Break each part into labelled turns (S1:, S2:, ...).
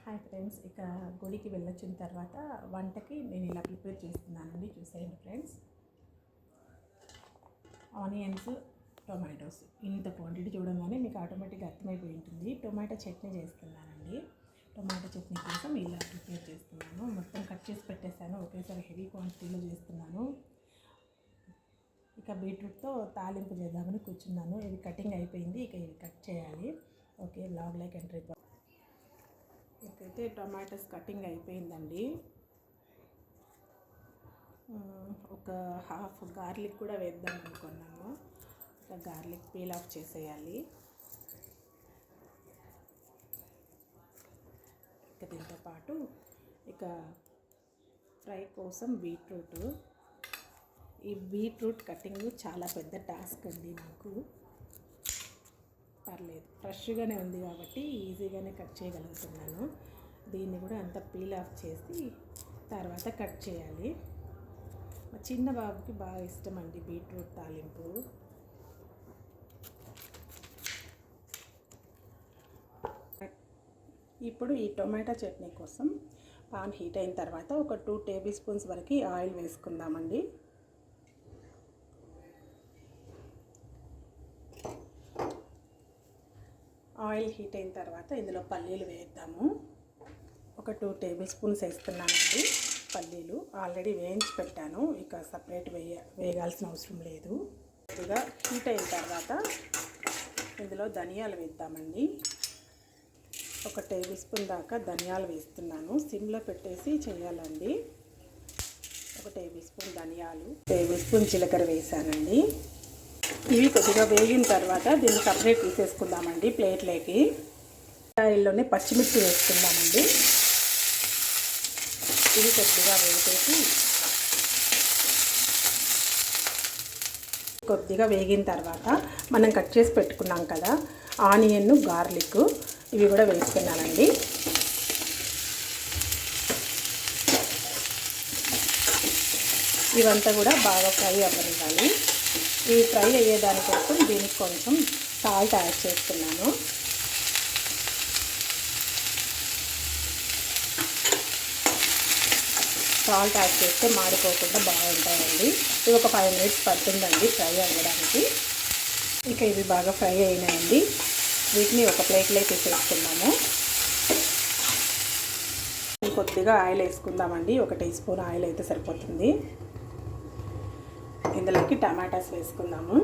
S1: Hi friends, ఇక గుడికి వెళ్ళొచ్చిన తర్వాత వంటకి నేను ఇలా ప్రిపేర్ చేస్తున్నానండి. చూసేయండి ఫ్రెండ్స్. ఆనియన్స్, టొమాటోస్ ఇంత క్వాంటిటీ చూడగానే మీకు ఆటోమేటిక్గా అర్థమైపోయి ఉంటుంది. టొమాటో చట్నీ చేస్తున్నానండి. టొమాటో చట్నీ కోసం ఇలా ప్రిపేర్ చేస్తున్నాను. మొత్తం కట్ చేసి పెట్టేశాను. ఒకేసారి హెవీ క్వాంటిటీలో చేస్తున్నాను. ఇక బీట్రూట్తో తాలింపు చేద్దామని కూర్చున్నాను. ఇది కటింగ్ అయిపోయింది. ఇక ఇది కట్ చేయాలి. ఓకే, బ్లాగ్ లైక్ ఎంట్రీ. ఇకైతే టొమాటోస్ కటింగ్ అయిపోయిందండి. ఒక హాఫ్ గార్లిక్ కూడా వేద్దాం అనుకున్నాను. ఇక గార్లిక్ పీల్ ఆఫ్ చేసేయాలి. ఇక దీంతో పాటు ఇక ఫ్రై కోసం బీట్రూట్. ఈ బీట్రూట్ కటింగ్ చాలా పెద్ద టాస్క్ అండి. నాకు పర్లేదు, ఫ్రెష్గానే ఉంది కాబట్టి ఈజీగానే కట్ చేయగలుగుతున్నాను. దీన్ని కూడా అంతా పీల్ ఆఫ్ చేసి తర్వాత కట్ చేయాలి. మా చిన్న బాబుకి బాగా ఇష్టం అండి బీట్రూట్ తాలింపు. ఇప్పుడు ఈ టొమాటో చట్నీ కోసం పాన్ హీట్ అయిన తర్వాత ఒక 2 టేబుల్ స్పూన్స్ వరకు ఆయిల్ వేసుకుందామండి. ఆయిల్ హీట్ అయిన తర్వాత ఇందులో పల్లీలు వేద్దాము. ఒక 2 టేబుల్ స్పూన్స్ వేస్తున్నానండి. పల్లీలు ఆల్రెడీ వేయించి పెట్టాను. ఇక సపరేట్ వేయాల్సిన అవసరం లేదు. కొద్దిగా హీట్ అయిన తర్వాత ఇందులో ధనియాలు వేద్దామండి. ఒక టేబుల్ స్పూన్ దాకా ధనియాలు వేస్తున్నాను. సిమ్లో పెట్టేసి చేయాలండి. ఒక టేబుల్ స్పూన్ ధనియాలు, టేబుల్ స్పూన్ జీలకర్ర వేసానండి. ఇవి కొద్దిగా వేగిన తర్వాత దీన్ని సపరేట్ తీసేసుకుందామండి ప్లేట్లోకి. ఆయిల్లోనే పచ్చిమిర్చి వేసుకుందామండి. ఇవి కొద్దిగా వేసేసి కొద్దిగా వేగిన తర్వాత మనం కట్ చేసి పెట్టుకున్నాం కదా ఆనియన్, గార్లిక్, ఇవి కూడా వేసుకున్నానండి. ఇవంతా కూడా బాగా ఫ్రై అవ్వనివ్వాలి. ఈ ఫ్రై అయ్యేదానికోసం దీనికి కొంచెం సాల్ట్ యాడ్ చేస్తున్నాను. సాల్ట్ యాడ్ చేస్తే మాడిపోకుండా బాగుంటాయండి. ఇది ఒక 5 మినిట్స్ పడుతుందండి ఫ్రై అవ్వడానికి. ఇక ఇవి బాగా ఫ్రై అయినాయండి. వీటిని ఒక ప్లేట్లో తీసేసుకున్నాము. కొద్దిగా ఆయిల్ వేసుకుందామండి. 1 టీ స్పూన్ ఆయిల్ అయితే సరిపోతుంది. ఇందులోకి టమాటాస్ వేసుకుందాము.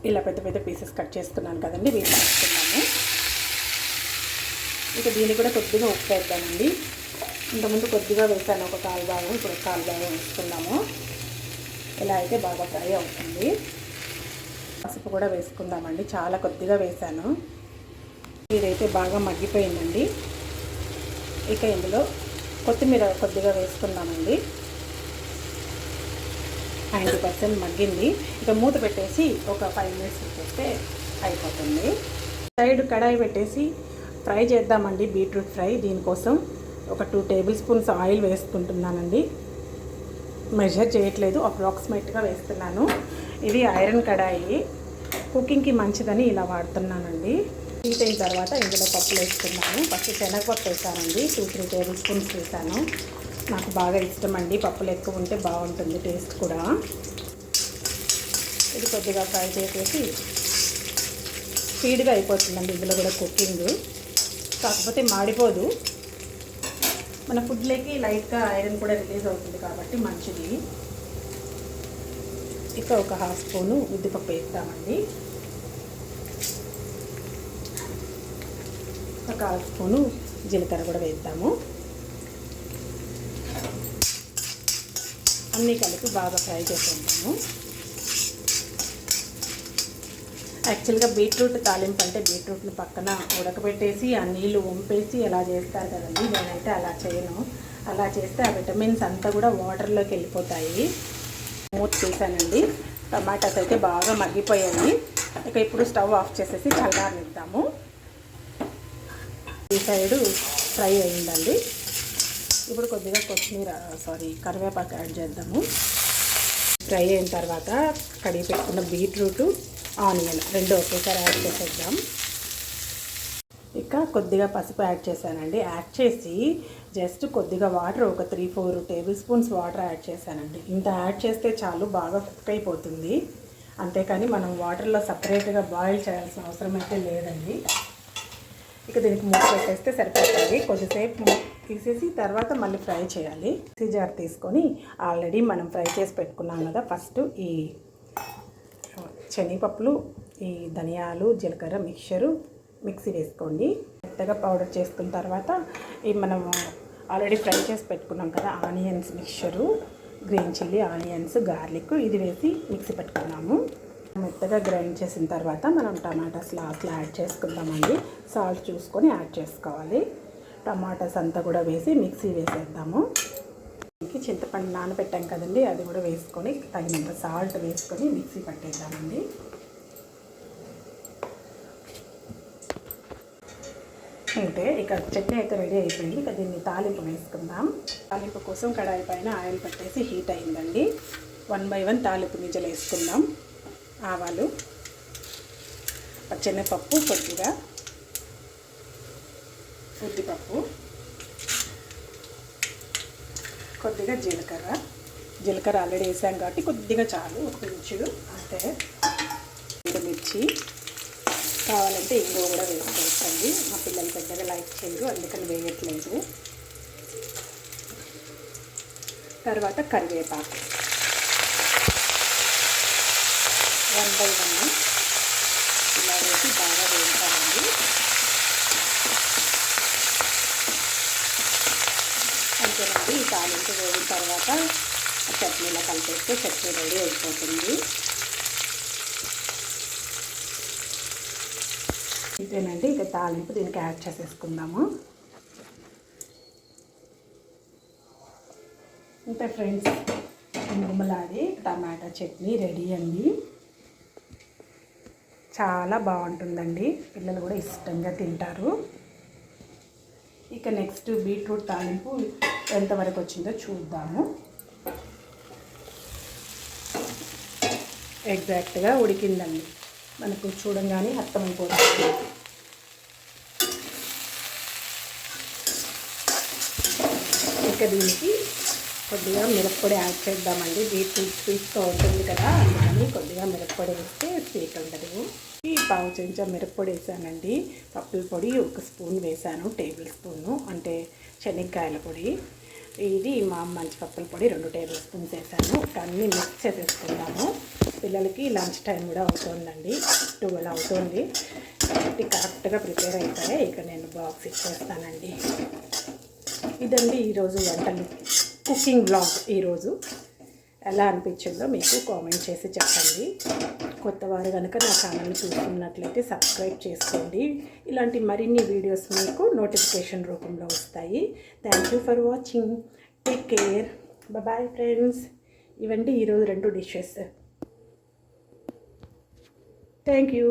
S1: ఇలా పెద్ద పెద్ద పీసెస్ కట్ చేసుకున్నాను కదండి, వీటిని వేసుకున్నాము. ఇక దీన్ని కూడా కొద్దిగా ఉప్పు వేద్దామండి. ఇంతకుముందు కొద్దిగా వేసాను, ఒక 1/4 భాగం, ఇప్పుడు 1/4 భాగం వేసుకుందాము. ఇలా అయితే బాగా ఫ్రై అవుతుంది. పసుపు కూడా వేసుకుందామండి. చాలా కొద్దిగా వేసాను. ఇదైతే బాగా మగ్గిపోయిందండి. ఇక ఇందులో కొత్తిమీర కొద్దిగా వేసుకుందామండి. 90% మగ్గింది. ఇక మూత పెట్టేసి ఒక 5 మినిట్స్ పెట్టేస్తే అయిపోతుంది. సైడ్ కడాయి పెట్టేసి ఫ్రై చేద్దామండి బీట్రూట్ ఫ్రై. దీనికోసం ఒక 2 టేబుల్ స్పూన్స్ ఆయిల్ వేసుకుంటున్నానండి. మెజర్ చేయట్లేదు, అప్రాక్సిమేట్గా వేస్తున్నాను. ఇది ఐరన్ కడాయి, కుకింగ్కి మంచిదని ఇలా వాడుతున్నానండి. హీట్ అయిన తర్వాత ఇందులో పప్పులు వేసుకున్నాను. ఫస్ట్ శనగపప్పు వేసానండి. 2-3 టేబుల్ స్పూన్స్ వేసాను. నాకు బాగా ఇష్టం అండి, పప్పులు ఎక్కువ ఉంటే బాగుంటుంది టేస్ట్ కూడా. ఇది కొద్దిగా ఫ్రై చేసేసి స్పీడ్గా అయిపోతుందండి ఇందులో కూడా కుకింగ్. కాకపోతే మాడిపోదు. మన ఫుడ్లోకి లైట్గా ఐరన్ కూడా రిలీజ్ అవుతుంది కాబట్టి మంచిది. ఇక ఒక 1/2 స్పూను ఉద్దిపప్పు వేస్తామండి. ఒక 1/4 స్పూను జీలకర్ర కూడా వేద్దాము. అన్నీ కలిపి బాగా ఫ్రై చేసుకుంటాము. యాక్చువల్గా బీట్రూట్ తాలింపు అంటే బీట్రూట్ని పక్కన ఉడకబెట్టేసి ఆ నీళ్ళు వంపేసి ఎలా చేస్తారు కదండి. నేనైతే అలా చేయను. అలా చేస్తే ఆ విటమిన్స్ అంతా కూడా వాటర్లోకి వెళ్ళిపోతాయి. మూత తీసానండి. టమాటాస్ అయితే బాగా మగ్గిపోయాయి. ఇక ఇప్పుడు స్టవ్ ఆఫ్ చేసేసి చల్లారనిద్దాము. ఈ సైడు ఫ్రై అయిందండి. ఇప్పుడు కొద్దిగా కరివేపాకు యాడ్ చేద్దాము. ఫ్రై అయిన తర్వాత కడిగి పెట్టుకున్న బీట్రూట్, ఆనియన్ రెండు ఒకేసారి యాడ్ చేసేద్దాం. ఇంకా కొద్దిగా పసుపు యాడ్ చేశానండి. యాడ్ చేసి జస్ట్ కొద్దిగా వాటర్ ఒక 3-4 టేబుల్ స్పూన్స్ వాటర్ యాడ్ చేశానండి. ఇంత యాడ్ చేస్తే చాలు, బాగా కుక్ అయిపోతుంది. అంతేకాని మనం వాటర్లో సపరేట్గా బాయిల్ చేయాల్సిన అవసరం అయితే లేదండి. ఇక దీనికి మూత పెట్టేస్తే సరిపోతుంది. కొద్దిసేపు తీసేసి తర్వాత మళ్ళీ ఫ్రై చేయాలి. మిక్సీ జార్ తీసుకొని ఆల్రెడీ మనం ఫ్రై చేసి పెట్టుకున్నాం కదా, ఫస్ట్ ఈ శనగపప్పులు, ఈ ధనియాలు, జీలకర్ర మిక్చరు మిక్సీ వేసుకోండి. మెత్తగా పౌడర్ చేసుకున్న తర్వాత ఈ మనం ఆల్రెడీ ఫ్రై చేసి పెట్టుకున్నాం కదా onions mixture, green chilli, onions, garlic ఇది వేసి మిక్సీ పెట్టుకున్నాము. మెత్తగా గ్రైండ్ చేసిన తర్వాత మనం టమాటాస్ లాస్ట్లో యాడ్ చేసుకుందామండి. సాల్ట్ చూసుకొని యాడ్ చేసుకోవాలి. టమాటాస్ అంతా కూడా వేసి మిక్సీ వేసేద్దాము. చింతపండు నానబెట్టాం కదండి, అది కూడా వేసుకొని తగినంత సాల్ట్ వేసుకొని మిక్సీ పట్టేద్దామండి. అంటే ఇక చట్నీ అయితే రెడీ అయిపోయింది. ఇక దీన్ని తాలింపు వేసుకుందాం. తాలింపు కోసం కడాయి పైన ఆయిల్ పట్టేసి హీట్ అయిందండి. 1 by 1 తాలింపు గింజలు వేసుకుందాం. ఆవాలు, పచ్చెనగపప్పు, కొద్దిగా ఉద్దిపప్పు, కొద్దిగా జీలకర్ర ఆల్రెడీ వేసాం కాబట్టి కొద్దిగా చాలు, ఒక ఇంచుడు అంతే. మిర్చి, కావాలంటే ఇంగువ కూడా వేసుకోవచ్చండి. మా పిల్లలు పెద్దగా లైక్ చేయరు, అందుకని వేయట్లేదు. తర్వాత కరివేపాకు 1 by 1 ఇలా వేసి బాగా వేయించాలండి. అంతేనండి. ఈ తాలింపు వేగిన తర్వాత చట్నీలో కలిపేస్తే చట్నీ రెడీ అయిపోతుంది. ఇంతేనండి. ఇక తాలింపు దీనికి యాడ్ చేసేసుకుందాము. ఇంతే ఫ్రెండ్స్, గుమ్మలాడి టమాటా చట్నీ రెడీ అండి. చాలా బాగుంటుందండి, పిల్లలు కూడా ఇష్టంగా తింటారు. ఇక నెక్స్ట్ బీట్రూట్ తాలింపు ఎంతవరకు వచ్చిందో చూద్దాము. ఎగ్జాక్ట్గా ఉడికిందండి, మనకు చూడంగానే అర్థమైపోతుంది. ఇక దీనికి కొద్దిగా మిరప్పొడి యాడ్ చేద్దామండి. బీట్రూట్ స్వీట్గా ఉంటుంది కదా, అందుకని కొద్దిగా మిరప్పొడి వేస్తే స్వీట్ ఉండదు. ఈ పావు చెంచా మిరప్పొడి వేసానండి. పప్పుల పొడి 1 స్పూన్ వేసాను, టేబుల్ స్పూను అంటే శనగకాయల పొడి. ఇది మా మంచి పప్పుల పొడి 2 టేబుల్ స్పూన్స్ వేసాను. అన్నీ మిక్స్ చేసేసుకున్నాము. పిల్లలకి లంచ్ టైం కూడా అవుతుందండి, 12 అవుతుంది కాబట్టి కరెక్ట్గా ప్రిపేర్ అయిపోయాయి. ఇక నేను బాక్స్ ఇచ్చేస్తానండి. ఇదండి ఈరోజు వంటలు కుకింగ్ బ్లాగ్. ఈరోజు ఎలా అనిపించిందో మీకు కామెంట్ చేసి చెప్పండి. కొత్తవారు కనుక నా ఛానల్ని చూస్తున్నట్లయితే సబ్స్క్రైబ్ చేసుకోండి. ఇలాంటి మరిన్ని వీడియోస్ మీకు నోటిఫికేషన్ రూపంలో వస్తాయి. Thank you for watching. Take care. Bye friends. ఇవండి ఈరోజు 2 డిషెస్. Thank you.